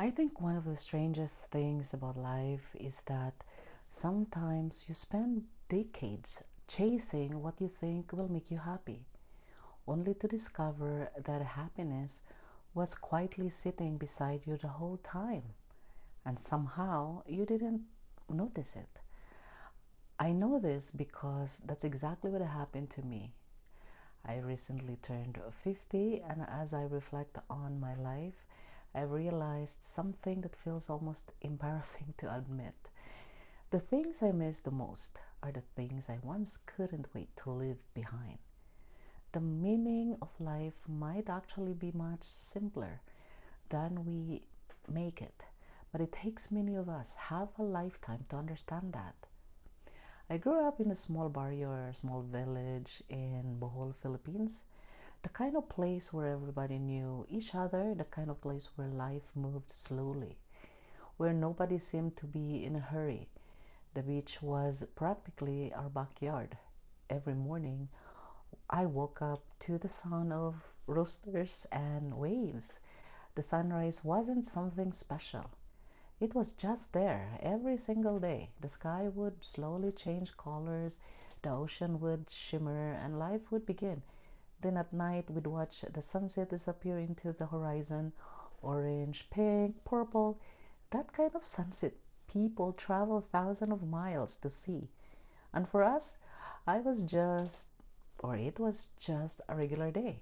I think one of the strangest things about life is that sometimes you spend decades chasing what you think will make you happy, only to discover that happiness was quietly sitting beside you the whole time, and somehow you didn't notice it. I know this because that's exactly what happened to me. I recently turned 50, and as I reflect on my life, I realized something that feels almost embarrassing to admit. The things I miss the most are the things I once couldn't wait to leave behind. The meaning of life might actually be much simpler than we make it, but it takes many of us half a lifetime to understand that. I grew up in a small barrio or a small village in Bohol, Philippines. The kind of place where everybody knew each other, the kind of place where life moved slowly, where nobody seemed to be in a hurry. The beach was practically our backyard. Every morning, I woke up to the sound of roosters and waves. The sunrise wasn't something special. It was just there every single day. The sky would slowly change colors, the ocean would shimmer, and life would begin. Then at night, we'd watch the sunset disappear into the horizon, orange, pink, purple, that kind of sunset people travel thousands of miles to see. And for us, I was just, or it was just a regular day.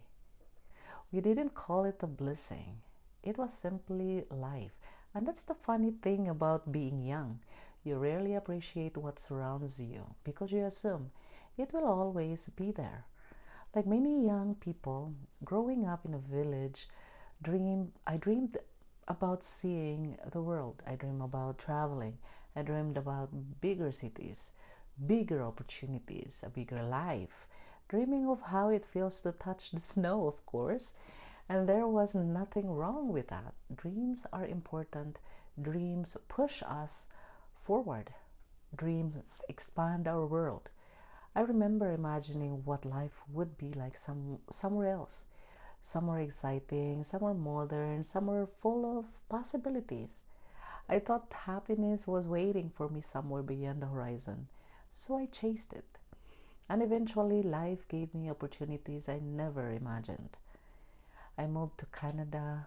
We didn't call it a blessing. It was simply life. And that's the funny thing about being young. You rarely appreciate what surrounds you because you assume it will always be there. Like many young people growing up in a village, I dreamed about seeing the world. I dreamed about traveling. I dreamed about bigger cities, bigger opportunities, a bigger life. Dreaming of how it feels to touch the snow, of course. And there was nothing wrong with that. Dreams are important. Dreams push us forward. Dreams expand our world. I remember imagining what life would be like somewhere else. Somewhere exciting, somewhere modern, somewhere full of possibilities. I thought happiness was waiting for me somewhere beyond the horizon. So I chased it. And eventually, life gave me opportunities I never imagined. I moved to Canada,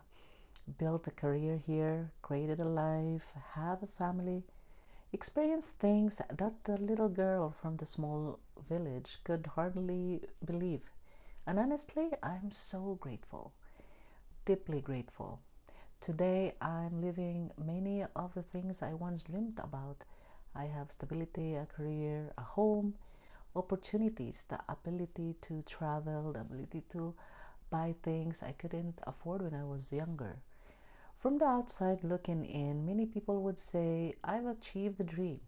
built a career here, created a life, have a family, experienced things that the little girl from the small village could hardly believe. And honestly, I'm so grateful, deeply grateful. Today, I'm living many of the things I once dreamed about. I have stability, a career, a home, opportunities, the ability to travel, the ability to buy things I couldn't afford when I was younger. From the outside looking in, many people would say, I've achieved the dream.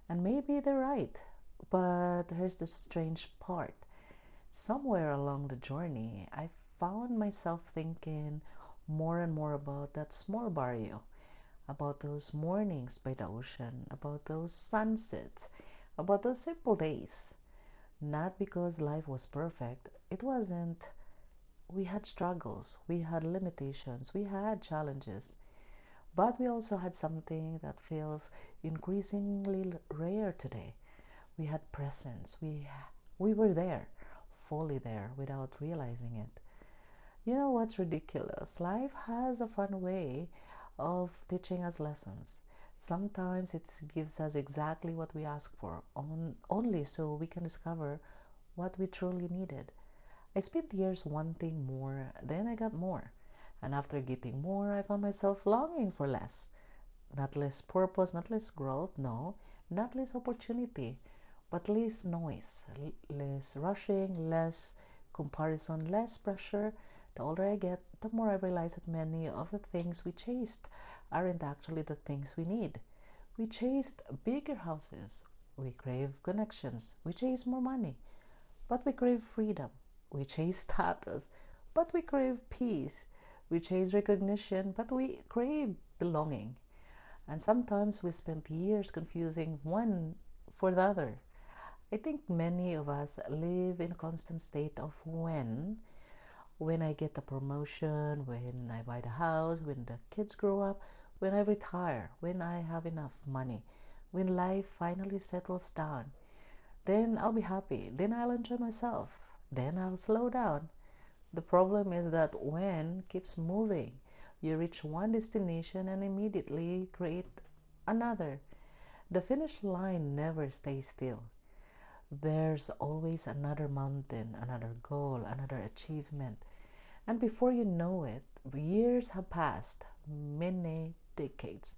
And maybe they're right. But here's the strange part. Somewhere along the journey, I found myself thinking more and more about that small barrio, about those mornings by the ocean, about those sunsets, about those simple days. Not because life was perfect, it wasn't. We had struggles, we had limitations, we had challenges, but we also had something that feels increasingly rare today. We had presence, we were there, fully there, without realizing it. You know what's ridiculous? Life has a fun way of teaching us lessons. Sometimes it gives us exactly what we ask for, only so we can discover what we truly needed. I spent years wanting more, then I got more. And after getting more, I found myself longing for less. Not less purpose, not less growth, no, not less opportunity, but less noise, less rushing, less comparison, less pressure. The older I get, the more I realize that many of the things we chased aren't actually the things we need. We chased bigger houses, we crave connections, we chase more money, but we crave freedom. We chase status, but we crave peace. We chase recognition, but we crave belonging. And sometimes we spend years confusing one for the other. I think many of us live in a constant state of when. when I get a promotion, when I buy the house, when the kids grow up, when I retire, when I have enough money, when life finally settles down, then I'll be happy. Then I'll enjoy myself. Then I'll slow down. The problem is that when keeps moving, you reach one destination and immediately create another. The finish line never stays still. There's always another mountain, another goal, another achievement. And before you know it, years have passed, many decades,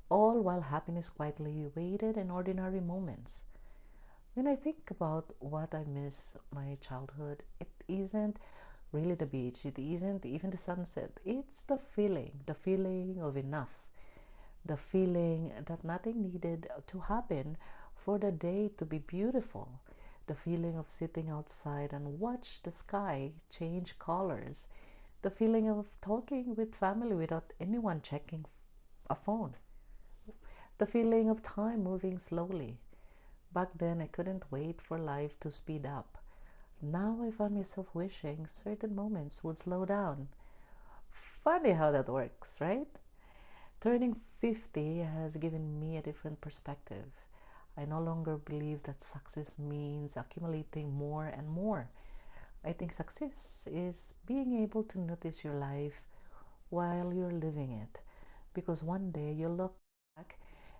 all while happiness quietly waited in ordinary moments. When I think about what I miss my childhood, it isn't really the beach, it isn't even the sunset. It's the feeling of enough, the feeling that nothing needed to happen for the day to be beautiful, the feeling of sitting outside and watch the sky change colors, the feeling of talking with family without anyone checking a phone, the feeling of time moving slowly. Back then, I couldn't wait for life to speed up. Now I find myself wishing certain moments would slow down. Funny how that works, right? Turning 50 has given me a different perspective. I no longer believe that success means accumulating more and more. I think success is being able to notice your life while you're living it. Because one day you'll look back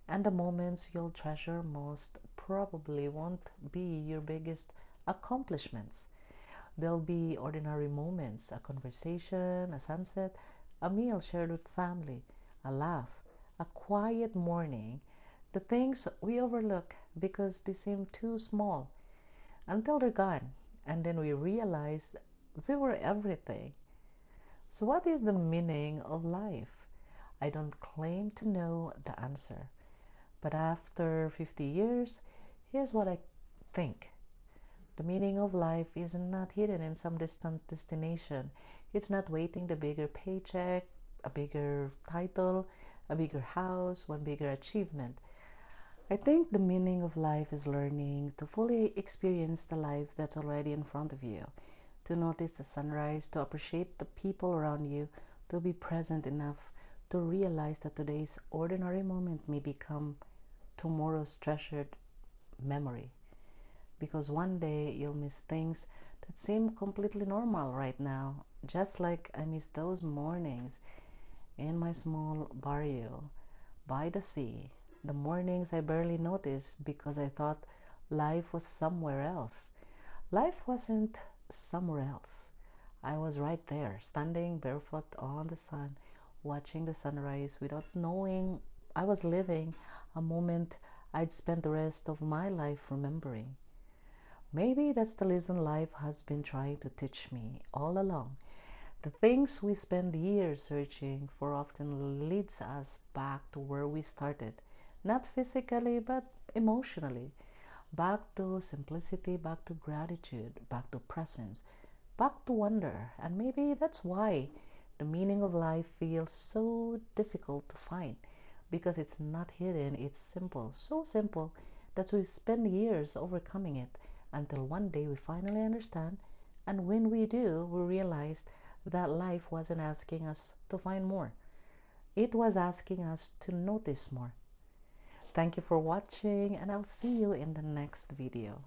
and the moments you'll treasure most probably won't be your biggest accomplishments. They'll be ordinary moments, a conversation, a sunset, a meal shared with family, a laugh, a quiet morning, the things we overlook because they seem too small until they're gone, and then we realize they were everything. So, what is the meaning of life? I don't claim to know the answer, but after 50 years, here's what I think. The meaning of life is not hidden in some distant destination. It's not waiting the bigger paycheck, a bigger title, a bigger house, one bigger achievement. I think the meaning of life is learning to fully experience the life that's already in front of you, to notice the sunrise, to appreciate the people around you, to be present enough to realize that today's ordinary moment may become tomorrow's treasured memory. Because one day you'll miss things that seem completely normal right now, just like I miss those mornings in my small barrio by the sea, the mornings I barely noticed because I thought life was somewhere else. Life wasn't somewhere else. I was right there, standing barefoot on the sun, watching the sunrise without knowing I was living a moment I'd spent the rest of my life remembering. Maybe that's the lesson life has been trying to teach me all along. The things we spend years searching for often leads us back to where we started, not physically but emotionally, back to simplicity, back to gratitude, back to presence, back to wonder. And maybe that's why the meaning of life feels so difficult to find, because it's not hidden, it's simple, so simple that we spend years overcoming it until one day we finally understand. And when we do, we realize that life wasn't asking us to find more, it was asking us to notice more. Thank you for watching, and I'll see you in the next video.